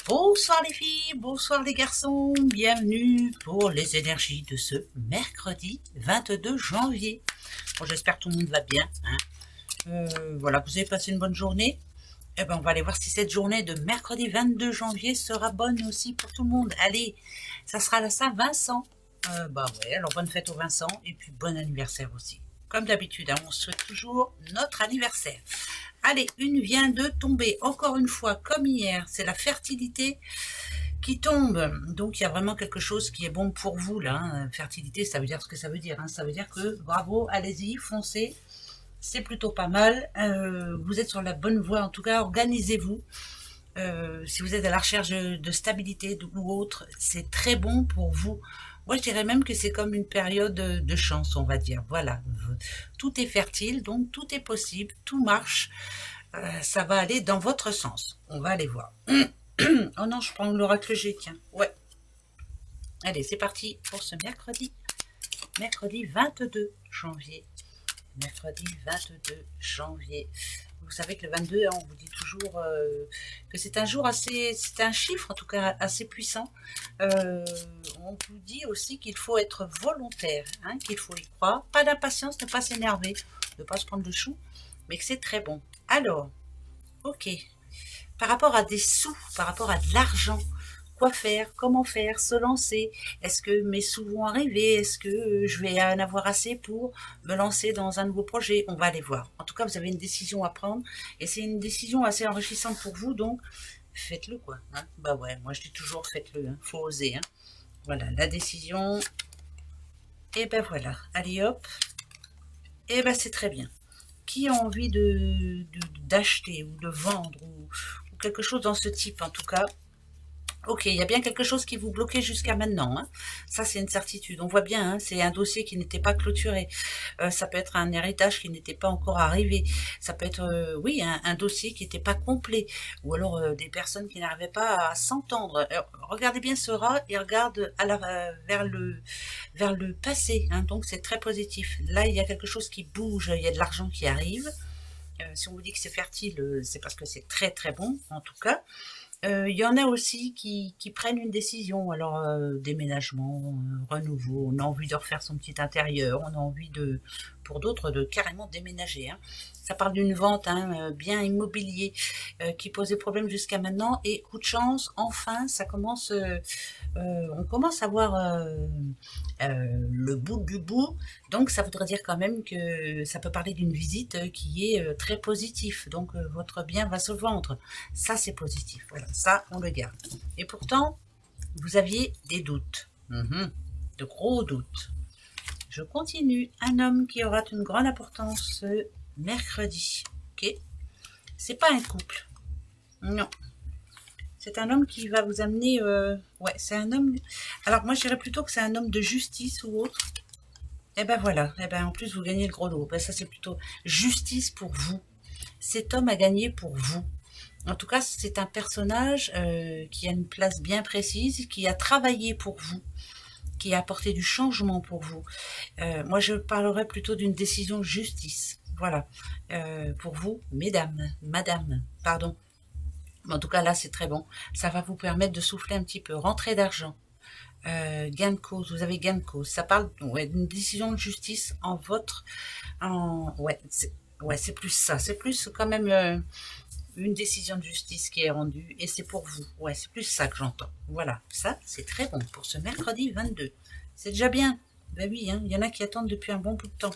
Bonsoir les filles, bonsoir les garçons, bienvenue pour les énergies de ce mercredi 22 janvier. Bon, j'espère que tout le monde va bien. Voilà, vous avez passé une bonne journée. Eh ben, on va aller voir si cette journée de mercredi 22 janvier sera bonne aussi pour tout le monde. Allez, ça sera la Saint-Vincent. Bah ouais, alors bonne fête au Vincent et puis bon anniversaire aussi. Comme d'habitude, on souhaite toujours notre anniversaire. Allez, une vient de tomber, encore une fois, comme hier, c'est la fertilité qui tombe. Donc, il y a vraiment quelque chose qui est bon pour vous, là. Fertilité, ça veut dire ce que ça veut dire. Ça veut dire que, bravo, allez-y, foncez. C'est plutôt pas mal. Vous êtes sur la bonne voie, en tout cas, organisez-vous. Si vous êtes à la recherche de stabilité ou autre, c'est très bon pour vous. Moi, je dirais même que c'est comme une période de chance, on va dire. Voilà, tout est fertile, donc tout est possible, tout marche. Ça va aller dans votre sens. On va aller voir. Oh non, je prends l'oracle G, tiens. Ouais. Allez, c'est parti pour ce mercredi. Mercredi 22 janvier. Mercredi 22 janvier. Vous savez que le 22, on vous dit toujours que c'est un jour assez, c'est un chiffre en tout cas assez puissant. On vous dit aussi qu'il faut être volontaire, qu'il faut y croire, pas d'impatience, ne pas s'énerver, ne pas se prendre le chou, mais que c'est très bon. Alors, ok, par rapport à des sous, par rapport à de l'argent, quoi faire, comment faire, se lancer, est-ce que mes sous vont arriver, est-ce que je vais en avoir assez pour me lancer dans un nouveau projet, on va aller voir. En tout cas, vous avez une décision à prendre, et c'est une décision assez enrichissante pour vous, donc faites-le quoi. Bah ouais, moi je dis toujours faites-le, faut oser. Voilà, la décision, et ben voilà, allez hop, et ben c'est très bien. Qui a envie d'acheter ou de vendre ou quelque chose dans ce type en tout cas? Ok, il y a bien quelque chose qui vous bloquait jusqu'à maintenant. Ça, c'est une certitude. On voit bien, c'est un dossier qui n'était pas clôturé. Ça peut être un héritage qui n'était pas encore arrivé. Ça peut être, oui, un dossier qui n'était pas complet. Ou alors des personnes qui n'arrivaient pas à s'entendre. Regardez bien ce rat et regarde vers le passé. Donc, c'est très positif. Là, il y a quelque chose qui bouge. Il y a de l'argent qui arrive. Si on vous dit que c'est fertile, c'est parce que c'est très très bon, en tout cas. Y en a aussi qui prennent une décision, alors déménagement, renouveau, on a envie de refaire son petit intérieur, on a envie pour d'autres, de carrément déménager. Ça parle d'une vente, bien immobilier, qui posait problème jusqu'à maintenant, et coup de chance, enfin, ça commence, on commence à voir le bout du bout, donc ça voudrait dire quand même que ça peut parler d'une visite qui est très positive, donc votre bien va se vendre. Ça, c'est positif. Voilà, ça, on le garde. Et pourtant, vous aviez des doutes. De gros doutes. Je continue. Un homme qui aura une grande importance ce mercredi. Ok. C'est pas un couple. Non. C'est un homme qui va vous amener... ouais, c'est un homme... Alors, moi, je dirais plutôt que c'est un homme de justice ou autre. Et ben voilà. Et ben en plus, vous gagnez le gros lot. Ben, ça, c'est plutôt justice pour vous. Cet homme a gagné pour vous. En tout cas, c'est un personnage qui a une place bien précise, qui a travaillé pour vous, qui a apporté du changement pour vous. Moi, je parlerais plutôt d'une décision de justice. Voilà. Pour vous, mesdames, madame, pardon. En tout cas, là, c'est très bon. Ça va vous permettre de souffler un petit peu. Rentrée d'argent. Gain de cause, vous avez gain de cause. Ça parle d'une décision de justice en votre... ouais, c'est plus ça. C'est plus quand même... une décision de justice qui est rendue, et c'est pour vous. Ouais, c'est plus ça que j'entends. Voilà, ça, c'est très bon pour ce mercredi 22. C'est déjà bien. Ben oui, il y en a qui attendent depuis un bon bout de temps.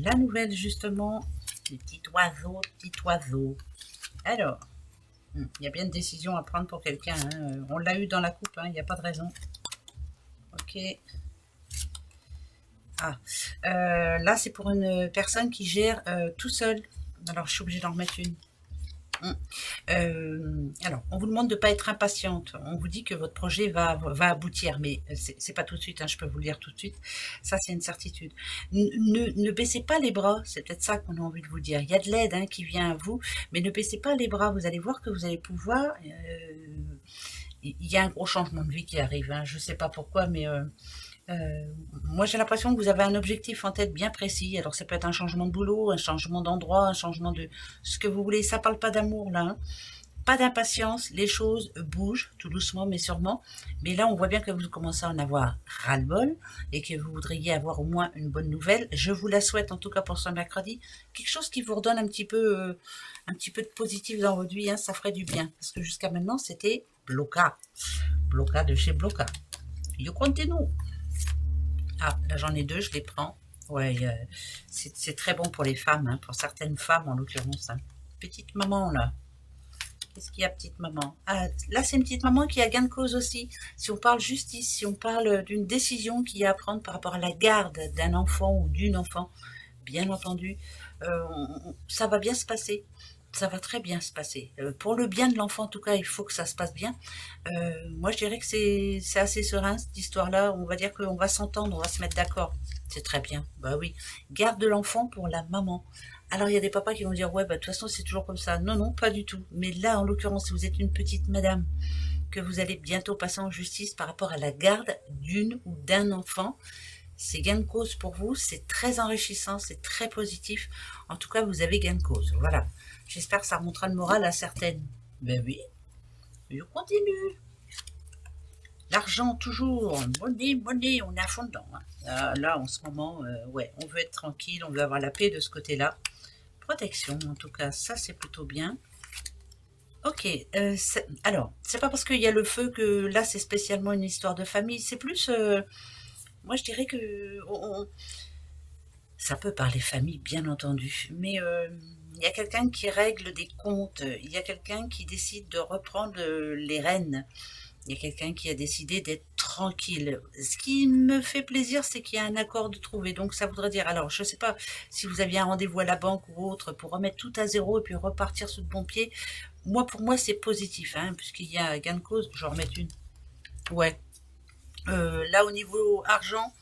La nouvelle, justement, le petit oiseau, petit oiseau. Alors, il y a bien une décision à prendre pour quelqu'un. On l'a eu dans la coupe, il n'y a pas de raison. Ok. Là, c'est pour une personne qui gère tout seul. Alors, je suis obligée d'en remettre une. Alors, on vous demande de ne pas être impatiente. On vous dit que votre projet va aboutir, mais c'est pas tout de suite, je peux vous le dire tout de suite. Ça, c'est une certitude. Ne baissez pas les bras, c'est peut-être ça qu'on a envie de vous dire. Il y a de l'aide qui vient à vous, mais ne baissez pas les bras. Vous allez voir que vous allez pouvoir... il y a un gros changement de vie qui arrive. Je ne sais pas pourquoi, mais... moi, j'ai l'impression que vous avez un objectif en tête bien précis. Alors, ça peut être un changement de boulot, un changement d'endroit, un changement de ce que vous voulez. Ça parle pas d'amour, là. pas d'impatience, les choses bougent tout doucement mais sûrement. Mais là, on voit bien que vous commencez à en avoir ras-le-bol et que vous voudriez avoir au moins une bonne nouvelle. Je vous la souhaite en tout cas pour ce mercredi. Quelque chose qui vous redonne un petit peu de positif dans votre vie, hein, ça ferait du bien. Parce que jusqu'à maintenant, c'était Bloca. Bloca de chez Bloca. You continue. Ah, là j'en ai deux, je les prends. Ouais, c'est très bon pour les femmes, hein, pour certaines femmes en l'occurrence. Hein. Petite maman là. Qu'est-ce qu'il y a, petite maman? Ah, là c'est une petite maman qui a gain de cause aussi. Si on parle justice, si on parle d'une décision qu'il y a à prendre par rapport à la garde d'un enfant ou d'une enfant, bien entendu, ça va bien se passer. Ça va très bien se passer. Pour le bien de l'enfant, en tout cas, il faut que ça se passe bien. Moi, je dirais que c'est assez serein, cette histoire-là. On va dire qu'on va s'entendre, on va se mettre d'accord. C'est très bien. Bah oui. Garde de l'enfant pour la maman. Alors, il y a des papas qui vont dire, ouais, bah, de toute façon, c'est toujours comme ça. Non, non, pas du tout. Mais là, en l'occurrence, si vous êtes une petite madame, que vous allez bientôt passer en justice par rapport à la garde d'une ou d'un enfant, c'est gain de cause pour vous, c'est très enrichissant, c'est très positif. En tout cas, vous avez gain de cause. Voilà. J'espère que ça remontera le moral à certaines. Ben oui, je continue. L'argent, toujours. Money, money, on est à fond dedans. Hein. Là, en ce moment, ouais, on veut être tranquille, on veut avoir la paix de ce côté-là. Protection, en tout cas, ça, c'est plutôt bien. Ok, alors, c'est pas parce qu'il y a le feu que là, c'est spécialement une histoire de famille. C'est plus... moi, je dirais que... ça peut parler famille, bien entendu. Mais il y a quelqu'un qui règle des comptes. Il y a quelqu'un qui décide de reprendre les rênes. Il y a quelqu'un qui a décidé d'être tranquille. Ce qui me fait plaisir, c'est qu'il y a un accord de trouver. Donc ça voudrait dire, alors je ne sais pas si vous aviez un rendez-vous à la banque ou autre pour remettre tout à zéro et puis repartir sur de bon pied. Pour moi, c'est positif, hein, puisqu'il y a gain de cause. Je vais en remettre une. Ouais. Là, au niveau argent,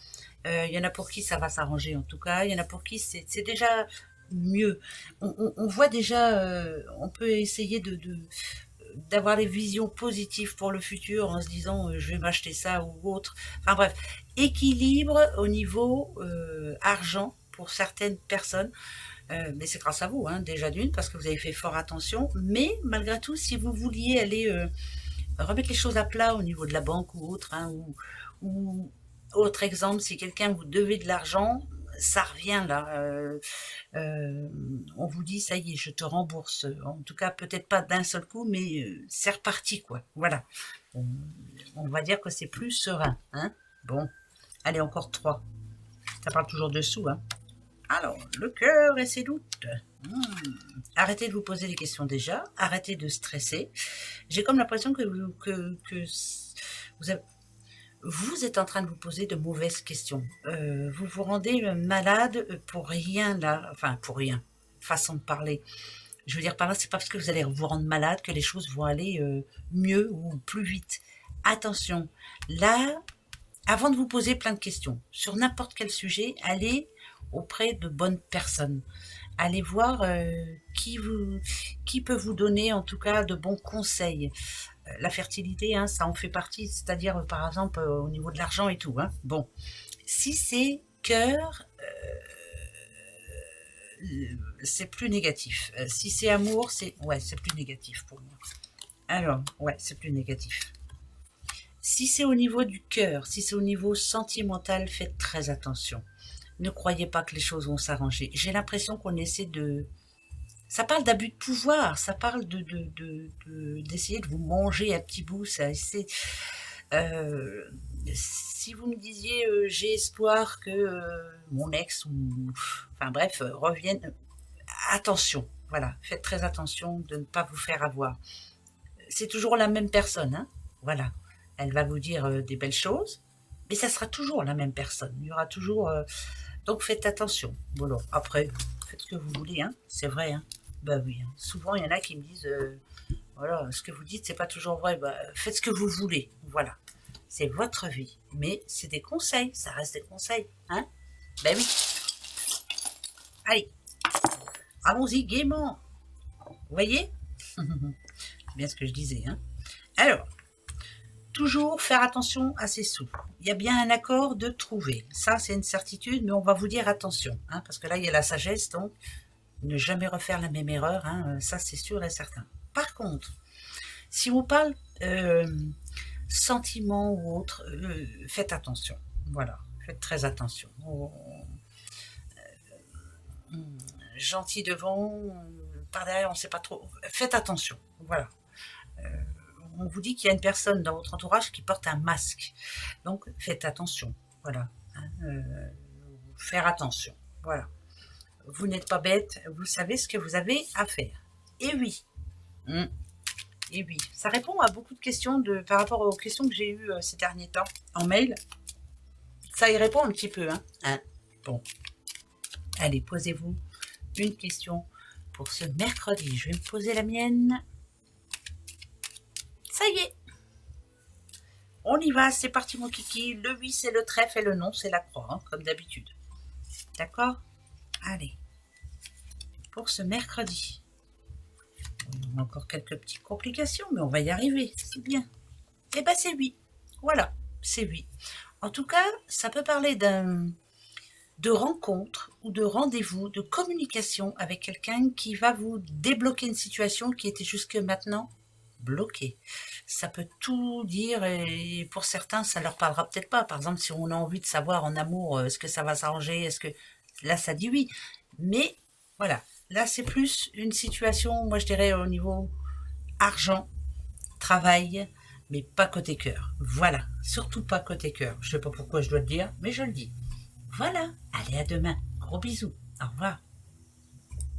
il y en a pour qui ça va s'arranger en tout cas. Il y en a pour qui c'est déjà mieux. On voit déjà, on peut essayer d'avoir des visions positives pour le futur en se disant je vais m'acheter ça ou autre. Enfin bref, équilibre au niveau argent pour certaines personnes. Mais c'est grâce à vous, hein, déjà d'une, parce que vous avez fait fort attention. Mais malgré tout, si vous vouliez aller remettre les choses à plat au niveau de la banque ou autre, hein, ou autre exemple, si quelqu'un vous devait de l'argent, ça revient là. On vous dit, ça y est, je te rembourse. En tout cas, peut-être pas d'un seul coup, mais c'est reparti, quoi. Voilà. On va dire que c'est plus serein. Hein. Bon, allez, encore 3. Ça parle toujours de sous. Hein. Alors, le cœur et ses doutes. Arrêtez de vous poser des questions déjà. Arrêtez de stresser. J'ai comme l'impression que vous êtes en train de vous poser de mauvaises questions. Vous vous rendez malade pour rien là. Enfin, pour rien. Façon de parler. Je veux dire par là, c'est pas parce que vous allez vous rendre malade que les choses vont aller mieux ou plus vite. Attention. Là, avant de vous poser plein de questions sur n'importe quel sujet, allez auprès de bonnes personnes. Allez voir qui peut vous donner en tout cas de bons conseils. La fertilité, hein, ça en fait partie, c'est-à-dire par exemple au niveau de l'argent et tout. Hein. Bon, si c'est cœur, c'est plus négatif. Si c'est amour, c'est plus négatif pour moi. Alors, ouais, c'est plus négatif. Si c'est au niveau du cœur, si c'est au niveau sentimental, faites très attention. Ne croyez pas que les choses vont s'arranger. J'ai l'impression qu'on essaie de... Ça parle d'abus de pouvoir, ça parle d'essayer de vous manger à petits bouts. Ça essaie... si vous me disiez j'ai espoir que mon ex ou... Enfin bref, revienne... Attention, voilà, faites très attention de ne pas vous faire avoir. C'est toujours la même personne, hein, voilà. Elle va vous dire des belles choses, mais ça sera toujours la même personne. Il y aura toujours... Donc faites attention. Voilà. Après, faites ce que vous voulez, hein. C'est vrai, hein. Bah oui. Hein. Souvent, il y en a qui me disent voilà, ce que vous dites, c'est pas toujours vrai. Bah, faites ce que vous voulez. Voilà. C'est votre vie. Mais c'est des conseils. Ça reste des conseils. Hein. Bah oui. Allez. Allons-y gaiement. Vous voyez. C'est bien ce que je disais, hein. Alors. Toujours faire attention à ses sous. Il y a bien un accord de trouver. Ça, c'est une certitude, mais on va vous dire attention. Hein, parce que là, il y a la sagesse, donc ne jamais refaire la même erreur. Hein, ça, c'est sûr et certain. Par contre, Si on parle sentiments ou autre, faites attention. Voilà, faites très attention. Gentil devant, par derrière, on ne sait pas trop. Faites attention. Voilà. On vous dit qu'il y a une personne dans votre entourage qui porte un masque. Donc, faites attention. Voilà. Faire attention. Voilà. Vous n'êtes pas bête, vous savez ce que vous avez à faire. Et oui. Et oui. Ça répond à beaucoup de questions par rapport aux questions que j'ai eues ces derniers temps en mail. Ça y répond un petit peu. Bon. Allez, posez-vous une question pour ce mercredi. Je vais me poser la mienne. Ça y est. On y va, c'est parti mon kiki. Le oui, c'est le trèfle et le non, c'est la croix, comme d'habitude. D'accord? Allez. Pour ce mercredi. On a encore quelques petites complications, mais on va y arriver. C'est bien. Eh ben, c'est oui. Voilà, c'est oui. En tout cas, ça peut parler de rencontre ou de rendez-vous, de communication avec quelqu'un qui va vous débloquer une situation qui était jusque maintenant bloquée. Ça peut tout dire et pour certains, ça leur parlera peut-être pas. Par exemple, si on a envie de savoir en amour, est-ce que ça va s'arranger, est-ce que... Là, ça dit oui. Mais voilà, là, c'est plus une situation, moi je dirais au niveau argent, travail, mais pas côté cœur. Voilà, surtout pas côté cœur. Je sais pas pourquoi je dois le dire, mais je le dis. Voilà, allez à demain. Gros bisous. Au revoir.